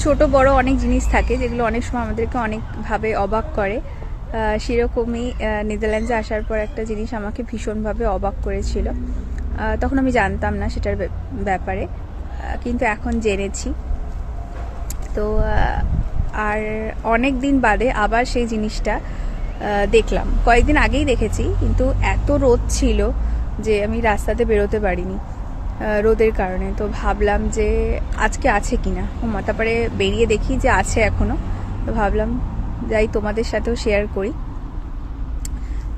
ছোট বড় অনেক জিনিস থাকে যেগুলো অনেক সময় আমাদেরকে অনেকভাবে অবাক করে। সেরকমই নেদারল্যান্ডসে আসার পর একটা জিনিস আমাকে ভীষণভাবে অবাক করেছিল। তখন আমি জানতাম না সেটার ব্যাপারে, কিন্তু এখন জেনেছি। তো আর অনেক দিন বাদে আবার সেই জিনিসটা দেখলাম। কয়েকদিন আগেই দেখেছি, কিন্তু এত রোদ ছিল যে আমি রাস্তাতে বেরোতে পারিনি রোদের কারণে। তো ভাবলাম যে আজকে আছে কিনা, তারপরে বেরিয়ে দেখি যে আছে এখনো। তো ভাবলাম যাই তোমাদের সাথেও শেয়ার করি।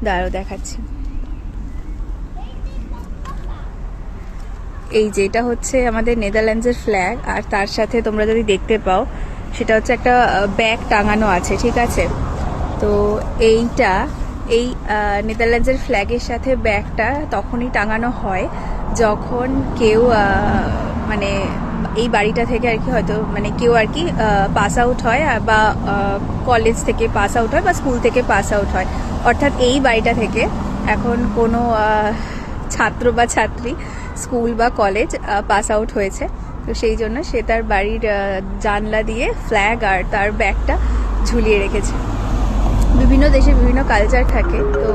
দাঁড়াও দেখাচ্ছি। এই যে এটা হচ্ছে আমাদের নেদারল্যান্ডসের ফ্ল্যাগ, আর তার সাথে তোমরা যদি দেখতে পাও সেটা হচ্ছে একটা ব্যাগ টাঙানো আছে, ঠিক আছে। তো এই নেদারল্যান্ডসের ফ্ল্যাগের সাথে ব্যাগটা তখনই টাঙানো হয় যখন কেউ মানে এই বাড়িটা থেকে আর কি হয়তো মানে কেউ আর কি পাস আউট হয়, বা কলেজ থেকে পাস আউট হয় বা স্কুল থেকে পাস আউট হয়। অর্থাৎ এই বাড়িটা থেকে এখন কোনো ছাত্র বা ছাত্রী স্কুল বা কলেজ পাস আউট হয়েছে, তো সেই জন্য সে তার বাড়ির জানলা দিয়ে ফ্ল্যাগ আর তার ব্যাগটা ঝুলিয়ে রেখেছে। বিভিন্ন দেশে বিভিন্ন কালচার থাকে, তো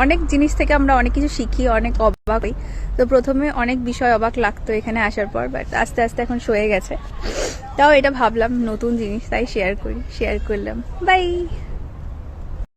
অনেক জিনিস থেকে আমরা অনেক কিছু শিখি, অনেক অবাক হই। তো প্রথমে অনেক বিষয় অবাক লাগতো এখানে আসার পর, বাট আস্তে আস্তে এখন সয়ে গেছে। তাও এটা ভাবলাম নতুন জিনিস, তাই শেয়ার করলাম। বাই।